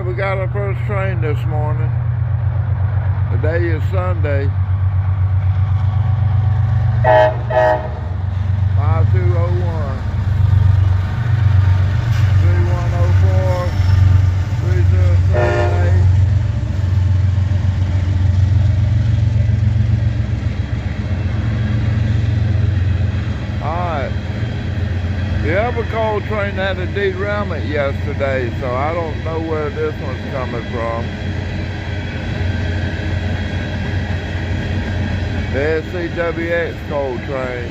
Alright, we got our first train this morning. Today is Sunday. 5201. 3104. 3078. Alright. The other coal train had a derailment yesterday, so I don't know where this one's coming from. The SCWX coal train.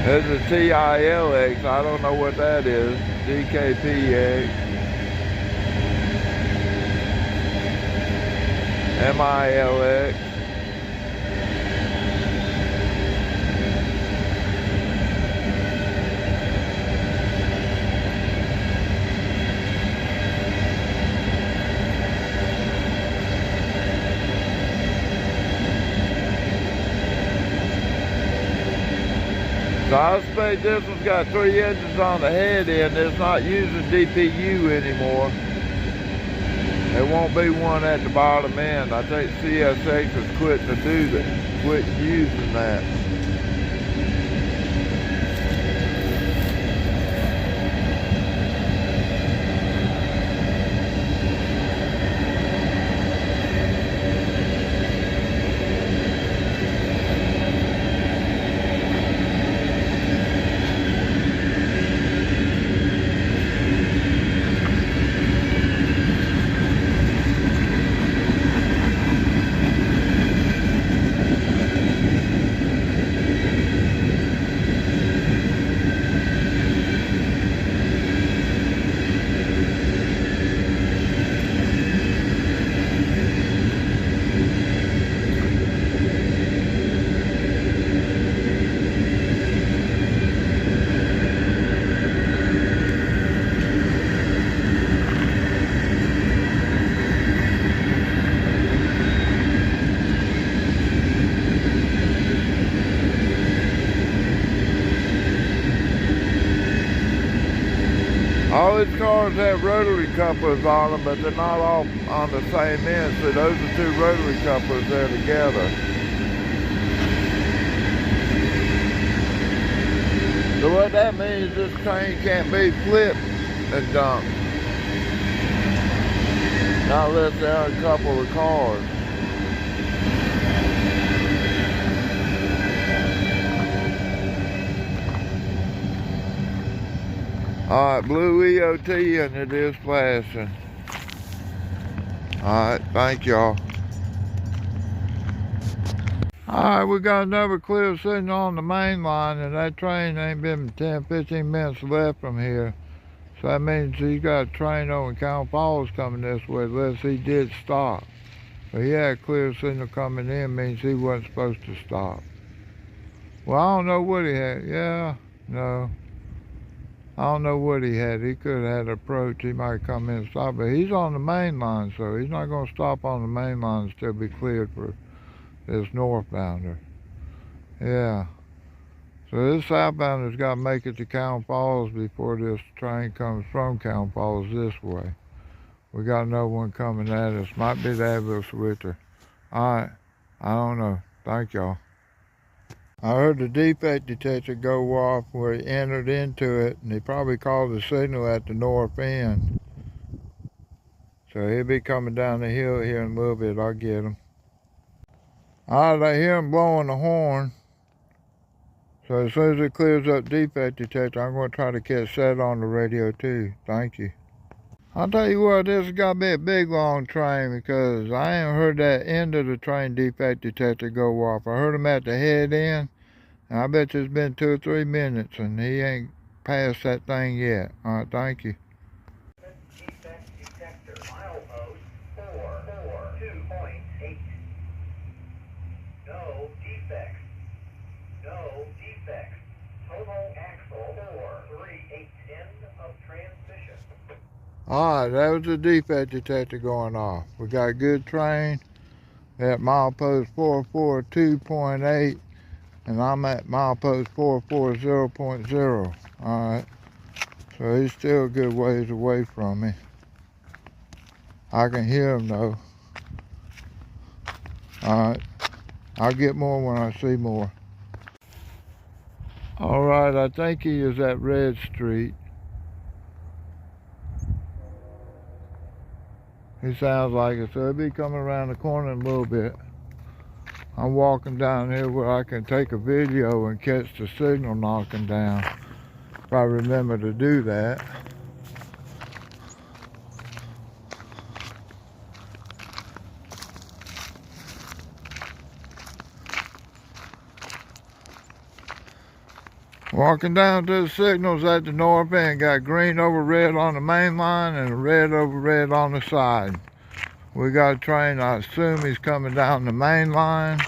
There's a TILX, I don't know what that is. DKPX. MILX. So I suspect this one's got 3 engines on the head end. It's not using DPU anymore. There won't be one at the bottom end. I think CSX is quitting to do that, quit using that. All these cars have rotary couplers on them, but they're not all on the same end. So those are 2 rotary couplers there together. So what that means, this train can't be flipped and dumped. Not unless there are a couple of cars. Alright, blue EOT and it is flashing. Alright, thank y'all. Alright, we got another clear signal on the main line, and that train ain't been 10-15 minutes left from here. So that means he's got a train over in Count Falls coming this way, unless he did stop. But he had a clear signal coming in, means he wasn't supposed to stop. Well, I don't know what he had. Yeah, no. I don't know what he had. He could have had an approach. He might come in and stop. But he's on the main line, so he's not going to stop on the main line and still be cleared for this northbounder. Yeah. So this southbounder's got to make it to Count Falls before this train comes from Count Falls this way. We got another one coming at us. Might be the AbbevilleSC switcher. Alright. I don't know. Thank y'all. I heard the defect detector go off where he entered into it, and he probably called the signal at the north end. So he'll be coming down the hill here in a little bit. I'll get him. Alright, I hear him blowing the horn. So as soon as it clears up defect detector, I'm going to try to catch that on the radio too. Thank you. I'll tell you what, this has got to be a big long train, because I ain't heard that end of the train defect detector go off. I heard him at the head end, and I bet you it's been 2 or 3 minutes, and he ain't passed that thing yet. Alright, thank you. Defect detector, milepost 442.8. No defects. No defects. Total axle 43810 of transmission. Alright, that was the defect detector going off. We got a good train at milepost 442.8. and I'm at milepost 440.0. Alright, so he's still a good ways away from me. I can hear him though. Alright, I'll get more when I see more. Alright, I think he is at Red Street. He sounds like it, so he'll be coming around the corner in a little bit. I'm walking down here where I can take a video and catch the signal knocking down, if I remember to do that. Walking down to the signals at the north end, got green over red on the main line and red over red on the side. We got a train, I assume he's coming down the main line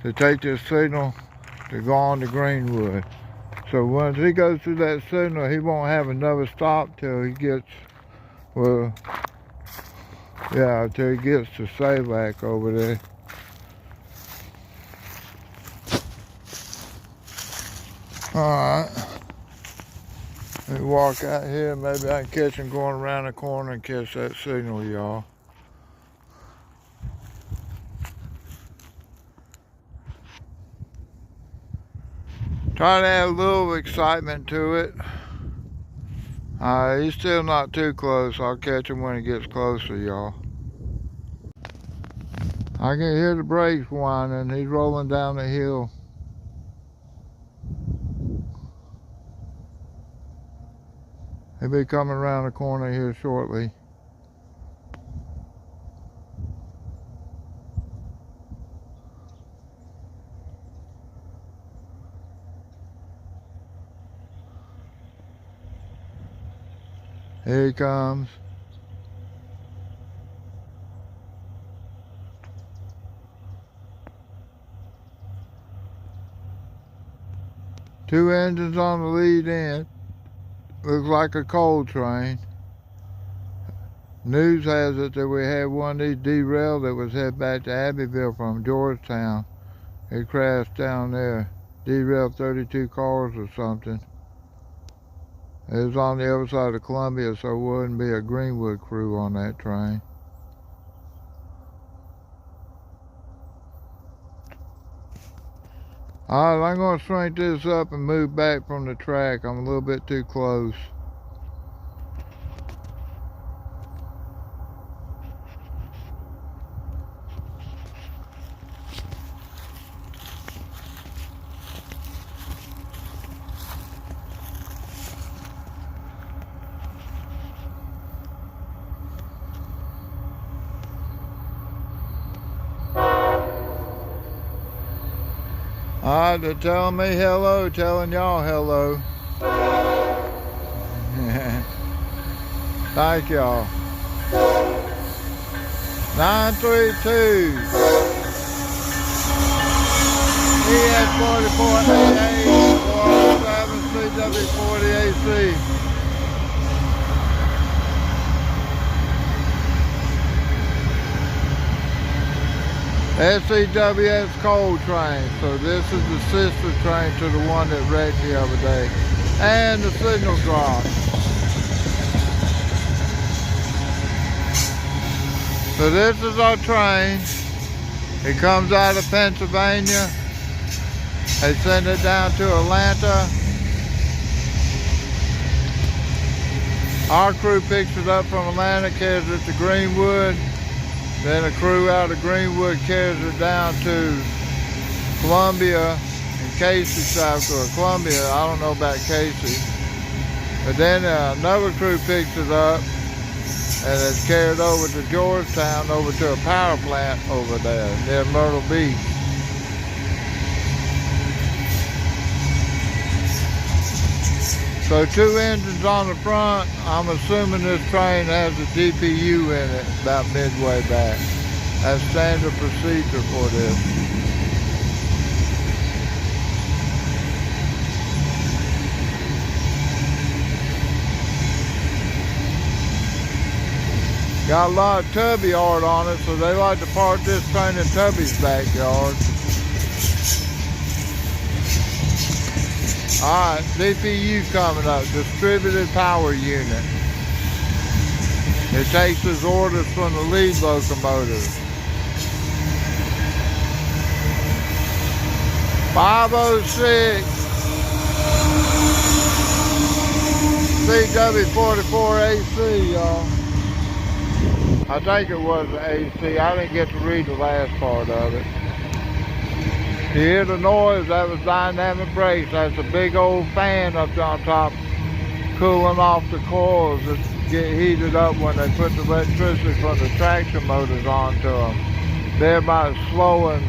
to take this signal to go on to Greenwood. So once he goes through that signal, he won't have another stop till he gets, well, yeah, till he gets to Savak over there. Alright, let me walk out here, maybe I can catch him going around the corner and catch that signal, y'all. Try to add a little excitement to it. He's still not too close. I'll catch him when he gets closer, y'all. I can hear the brakes whining. He's rolling down the hill. He'll be coming around the corner here shortly. Here he comes. Two engines on the lead end. Looks like a coal train. News has it that we had one of these derailed that was headed back to Abbeville from Georgetown. It crashed down there. Derailed 32 cars or something. It was on the other side of Columbia, so it wouldn't be a Greenwood crew on that train. Alright, I'm going to shrink this up and move back from the track. I'm a little bit too close. Alright, they're telling me hello, telling y'all hello. Thank y'all. 932 ES44AA 407 CW40AC. SCWS coal train, so this is the sister train to the one that wrecked the other day. And the signal dropped. So this is our train. It comes out of Pennsylvania. They send it down to Atlanta. Our crew picks it up from Atlanta, carries it to Greenwood. Then a crew out of Greenwood carries it down to Columbia and Casey, South Carolina. Columbia, I don't know about Casey. But then another crew picks it up and it's carried over to Georgetown, over to a power plant over there near Myrtle Beach. So two engines on the front. I'm assuming this train has a DPU in it about midway back. That's standard procedure for this. Got a lot of tubby yard on it, so they like to park this train in Tubby's backyard. Alright, DPU coming up, distributed power unit. It takes its orders from the lead locomotive. 506 CW44AC, y'all. I think it was the AC. I didn't get to read the last part of it. You hear the noise? That was dynamic brakes. That's a big old fan up on top cooling off the coils that get heated up when they put the electricity from the traction motors onto them. Thereby slowing.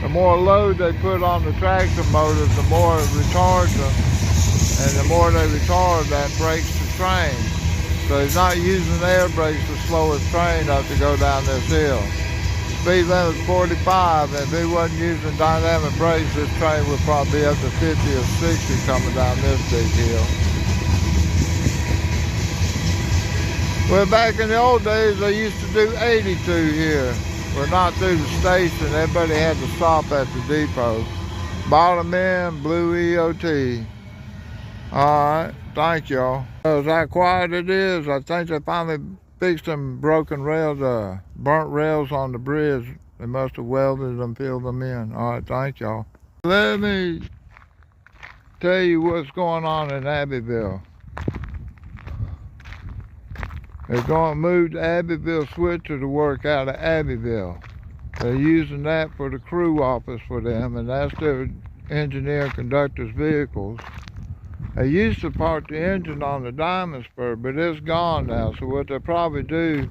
The more load they put on the traction motors, the more it retards them. And the more they retard, that breaks the train. So he's not using air brakes to slow his train up to go down this hill. Speed limit's 45, and if he wasn't using dynamic brakes, this train would probably be up to 50 or 60 coming down this big hill. Well, back in the old days, they used to do 82 here. Well, not through the station. Everybody had to stop at the depot. Bottom end, blue EOT. Alright, thank y'all. As how quiet it is, I think they finally fixed them broken rails, burnt rails on the bridge. They must have welded them, filled them in. Alright, thank y'all. Let me tell you what's going on in Abbeville. They're going to move the Abbeville switcher to work out of Abbeville. They're using that for the crew office for them, and that's their engineer and conductor's vehicles. They used to park the engine on the Diamond Spur, but it's gone now. So what they'll probably do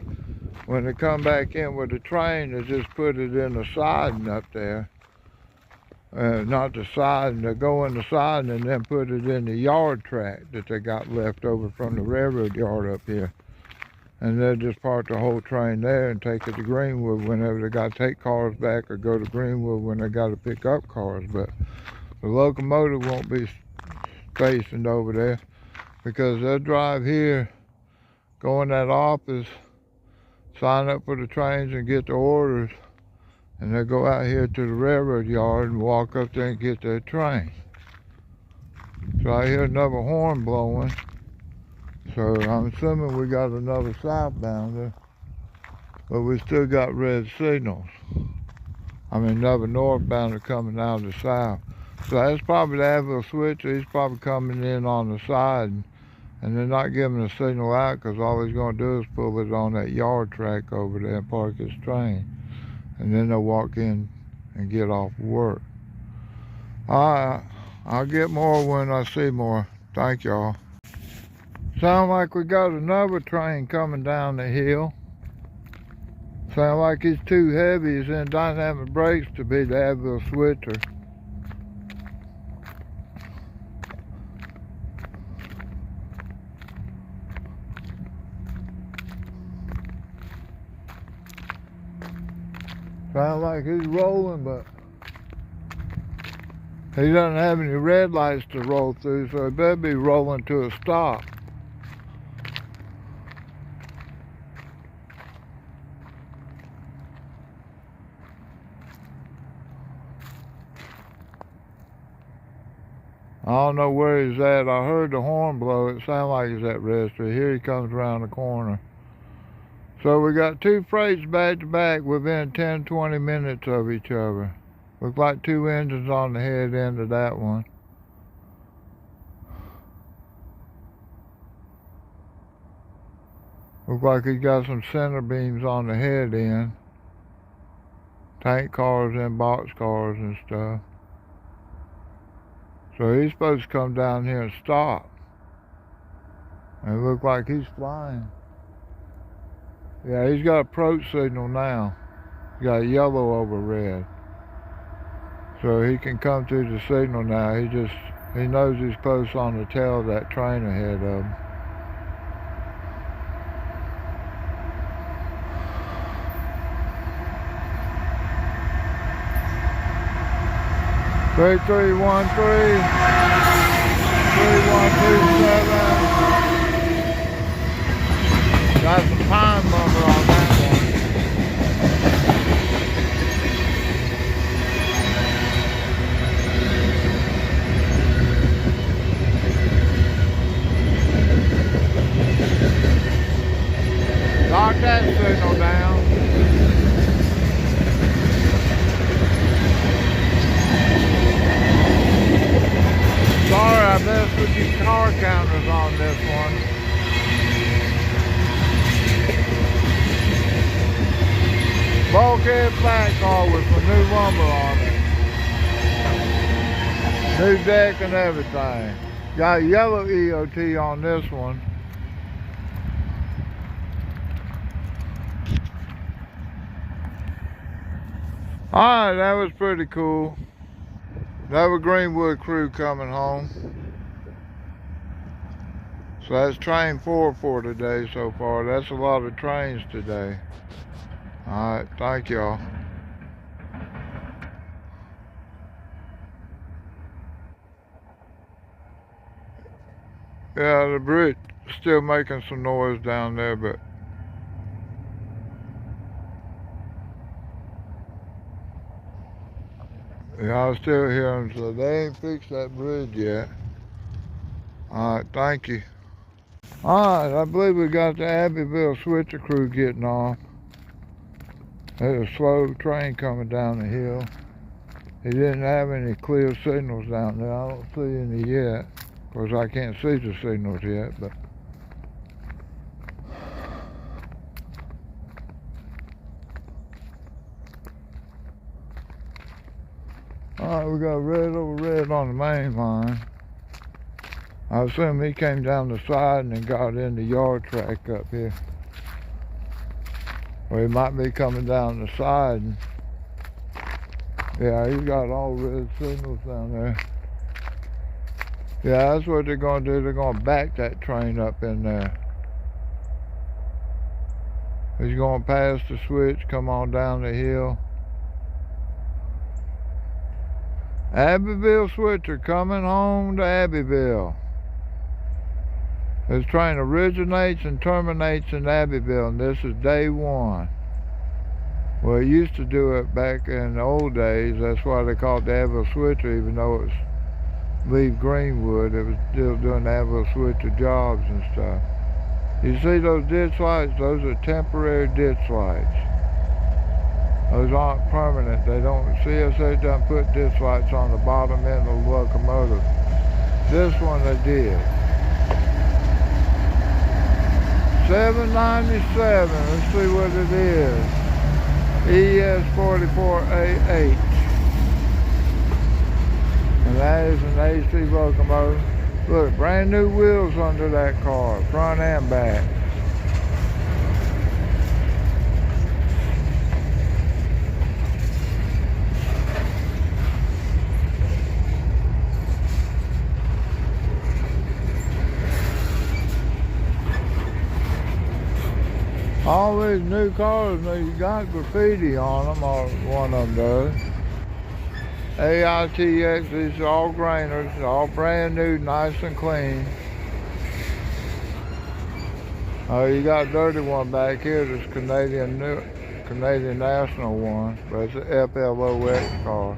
when they come back in with the train is just put it in the siding up there. Not the siding, they'll go in the siding and then put it in the yard track that they got left over from the railroad yard up here. And they'll just park the whole train there and take it to Greenwood whenever they got to take cars back, or go to Greenwood when they got to pick up cars. But the locomotive won't be stationed over there, because they'll drive here, go in that office, sign up for the trains and get the orders, and they'll go out here to the railroad yard and walk up there and get their train. So I hear another horn blowing, so I'm assuming we got another southbounder, but we still got red signals. I mean another northbounder coming out of the south. So that's probably the Abbeville switcher. He's probably coming in on the side, and they're not giving a signal out because all he's going to do is pull it on that yard track over there and park his train. And then they'll walk in and get off work. Alright, I'll get more when I see more. Thank y'all. Sound like we got another train coming down the hill. Sound like he's too heavy. He's in dynamic brakes to be the Abbeville switcher. Sound like he's rolling, but he doesn't have any red lights to roll through, so he better be rolling to a stop. I don't know where he's at. I heard the horn blow. It sounded like he's at Register. Here he comes around the corner. So we got two freights back to back within 10-20 minutes of each other. Looks like two engines on the head end of that one. Looks like he's got some center beams on the head end. Tank cars and box cars and stuff. So he's supposed to come down here and stop. And it looks like he's flying. Yeah, he's got approach signal now. He's got yellow over red. So he can come through the signal now. He knows he's close on the tail of that train ahead of him. Three, 313, 3127. Got some time number on that one. mess with these car counters on this one. Bulkhead flat car with some new lumber on it. New deck and everything. Got yellow EOT on this one. Alright, that was pretty cool. Another Greenwood crew coming home. So that's train 4 for today so far. That's a lot of trains today. Alright, thank y'all. Yeah, the bridge still making some noise down there, but yeah, I still hear them, so they ain't fixed that bridge yet. Alright, thank you. Alright, I believe we got the Abbeville switcher crew getting off. There's a slow train coming down the hill. He didn't have any clear signals down there. I don't see any yet. Of course, I can't see the signals yet, but alright, we got red over red on the main line. I assume he came down the side and then got in the yard track up here. Or he might be coming down the side. And yeah, he's got all red signals down there. Yeah, that's what they're going to do. They're going to back that train up in there. He's going to pass the switch, come on down the hill. Abbeville switcher coming home to Abbeville. This train originates and terminates in Abbeville, and this is day 1. Well, it used to do it back in the old days. That's why they called it the Abbeville switcher, even though it was leave Greenwood. It was still doing the Abbeville switcher jobs and stuff. You see those ditch lights? Those are temporary ditch lights. Those aren't permanent. They don't, CSA doesn't put ditch lights on the bottom end of the locomotive. This one they did. 797, let's see what it is. ES44AH. And that is an AC locomotive. Look, brand new wheels under that car, front and back. All these new cars, you got graffiti on them, or one of them does. AITX, these are all grainers, all brand new, nice and clean. Oh, you got a dirty one back here, this Canadian National one, but it's an FLOX car.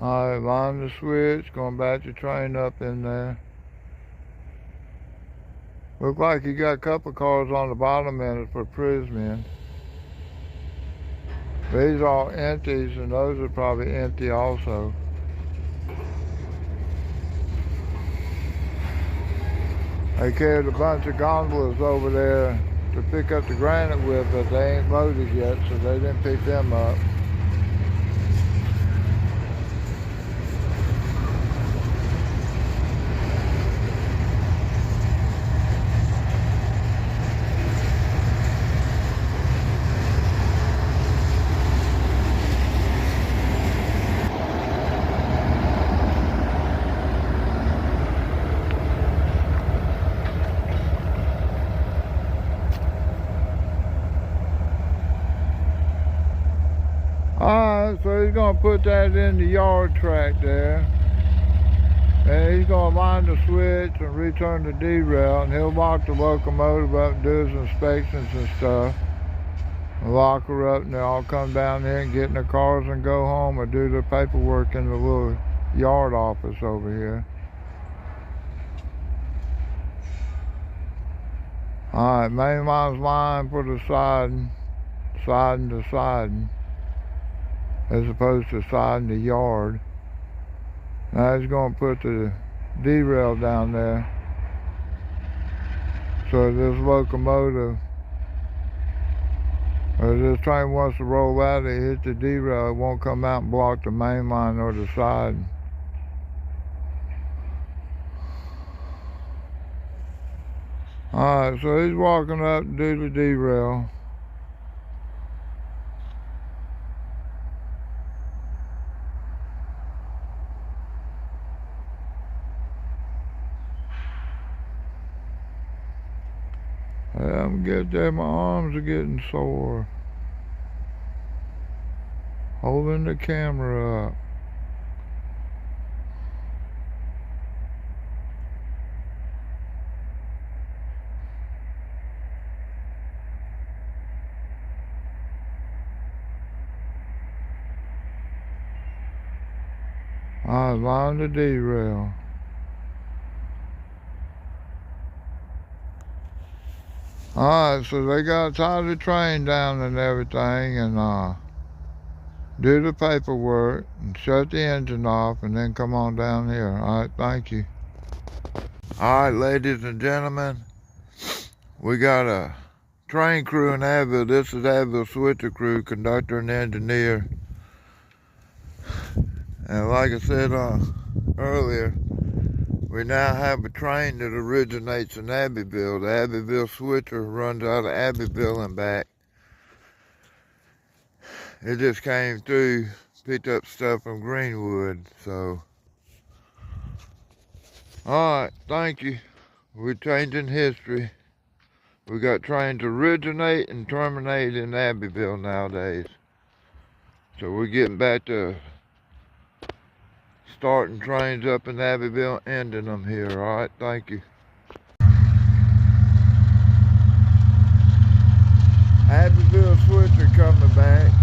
Alright, line the switch, going back to train up in there. Look like you got a couple cars on the bottom end for Prismian. These are all empties, and those are probably empty also. They carried a bunch of gondolas over there to pick up the granite with, but they ain't loaded yet, so they didn't pick them up. Alright, so he's going to put that in the yard track there. And he's going to line the switch and return the derail, and he'll lock the locomotive up and do his inspections and stuff. And lock her up, and they'll all come down here and get in their cars and go home, or do their paperwork in the little yard office over here. Alright, main line's line for the siding to siding. as opposed to side in the yard. Now he's going to put the derail down there. So this locomotive, or this train wants to roll out, it hit the derail, it won't come out and block the main line or the side. Alright, so he's walking up to do the derail. I'm getting there, my arms are getting sore. Holding the camera up. I was on the derail. Alright, so they got to tie the train down and everything and do the paperwork and shut the engine off and then come on down here. Alright, thank you. Alright, ladies and gentlemen, we got a train crew in Abbeville. This is Abbeville switcher crew, conductor and engineer. And like I said earlier, we now have a train that originates in Abbeville. The Abbeville switcher runs out of Abbeville and back. It just came through, picked up stuff from Greenwood, so. Alright, thank you. We're changing history. We got trains originate and terminate in Abbeville nowadays. So we're getting back to starting trains up in Abbeville, ending them here. Alright, thank you. Abbeville switcher coming back.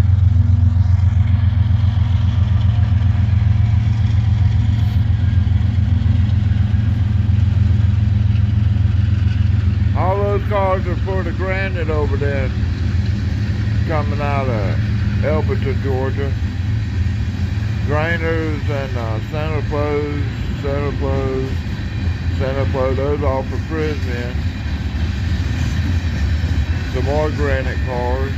All those cars are for the granite over there coming out of Elberton, Georgia. Drainers and center flows, those all for prison. Some more granite cars.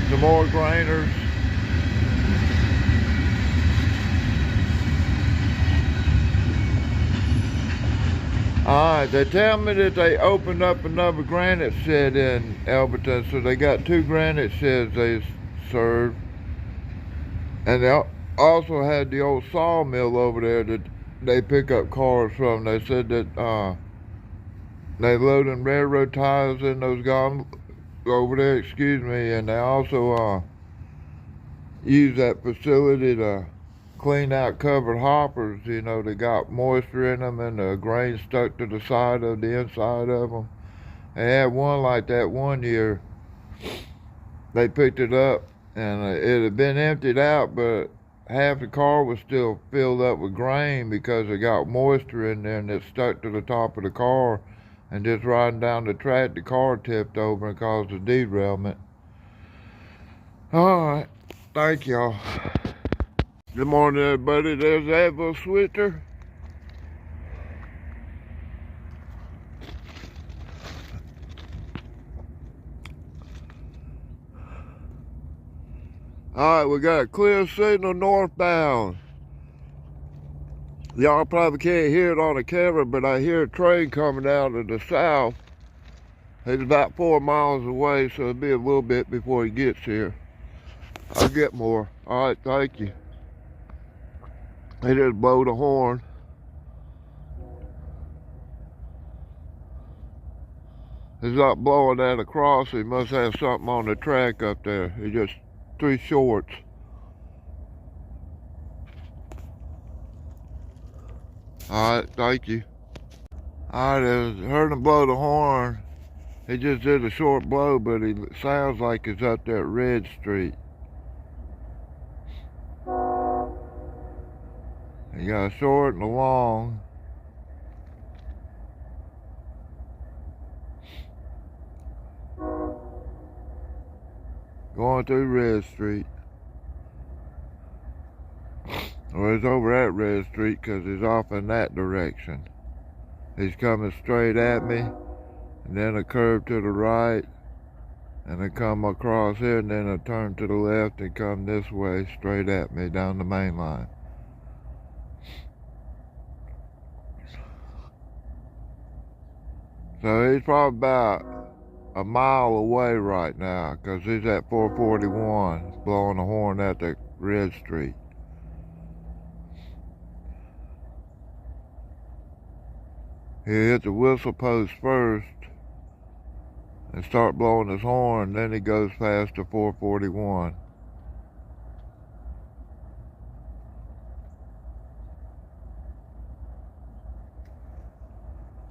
Some more grainers. Alright, they tell me that they opened up another granite shed in Elberton, so they got 2 granite sheds they serve. And they also had the old sawmill over there that they pick up cars from. They said that they loading railroad ties in those guns over there, and they also use that facility to clean out covered hoppers. You know, they got moisture in them and the grain stuck to the side of the inside of them. They had one like that one year. They picked it up and it had been emptied out, but half the car was still filled up with grain because it got moisture in there and it stuck to the top of the car. And just riding down the track, the car tipped over and caused a derailment. Alright, thank y'all. Good morning, everybody. There's Abbeville switcher. Alright, we got a clear signal northbound. Y'all probably can't hear it on the camera, but I hear a train coming out of the south. It's about 4 miles away, so it'll be a little bit before he gets here. I'll get more. Alright, thank you. He just blow the horn. He's not blowing that across. He must have something on the track up there. He just 3 shorts. Alright, thank you. Alright, I heard him blow the horn. He just did a short blow, but he sounds like he's up there at Red Street. You got a short and a long. going through Red Street. Well, he's over at Red Street because he's off in that direction. He's coming straight at me, and then a curve to the right, and I come across here, and then I turn to the left and come this way straight at me down the main line. So he's probably about a mile away right now because he's at 441 blowing a horn at the Red Street. He hit the whistle post first and start blowing his horn, then he goes past the 441.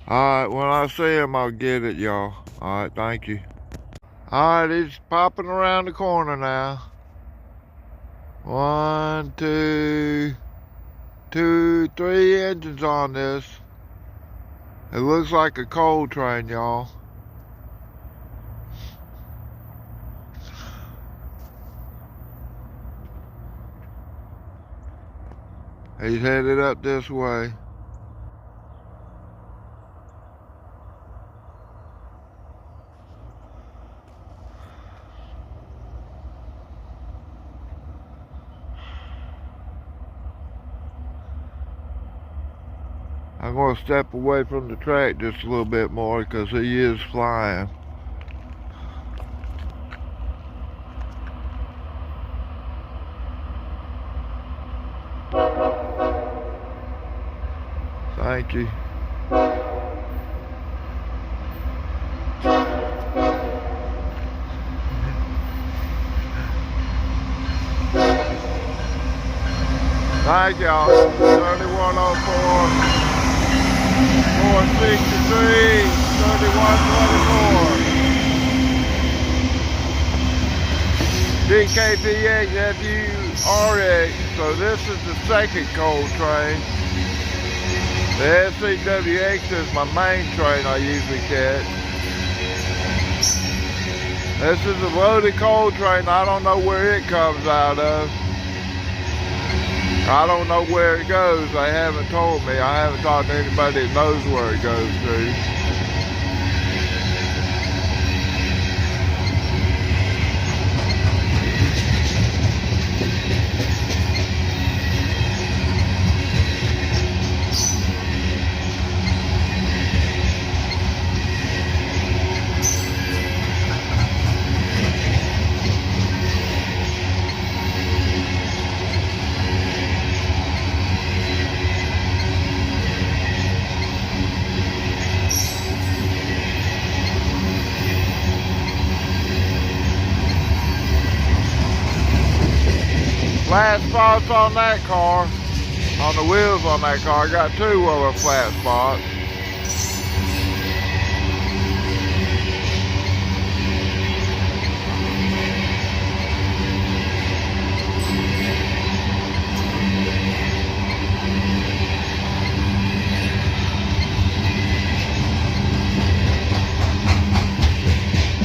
Alright, when I see him, I'll get it, y'all. Alright, thank you. Alright, he's popping around the corner now. 1, 2, 3 engines on this. It looks like a coal train, y'all. He's headed up this way. I'm going to step away from the track just a little bit more because he is flying. Thank you. Thank y'all. 3104. 463, 3124. DKPX FURX. So this is the second coal train. The SCWX is my main train I usually catch. This is a loaded coal train. I don't know where it comes out of. I don't know where it goes. They haven't told me. I haven't talked to anybody that knows where it goes to. Flat spots on that car, on the wheels on that car. I got 2 of them flat spots.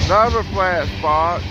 Another flat spot.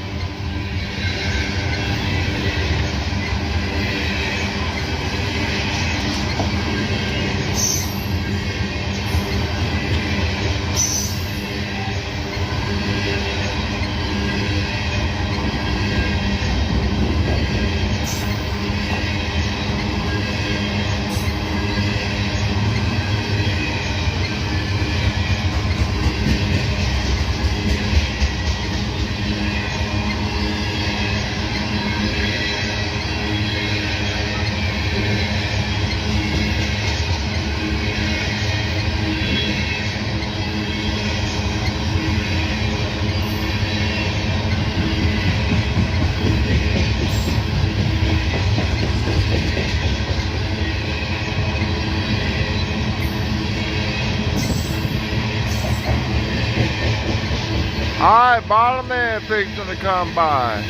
Alright, bottom end fixing to come by.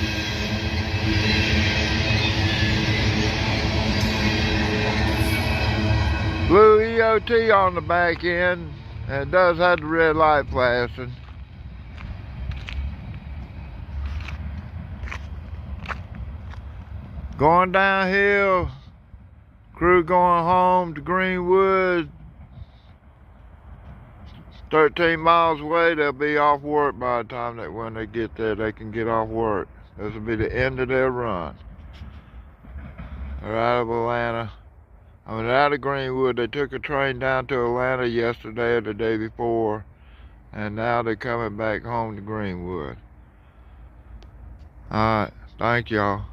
Blue EOT on the back end, and it does have the red light flashing. Going downhill. Crew going home to Greenwood. 13 miles away. They'll be off work by the time that when they get there, they can get off work. This will be the end of their run. They're out of Atlanta. I mean, out of Greenwood. They took a train down to Atlanta yesterday or the day before, and now they're coming back home to Greenwood. All right, thank y'all.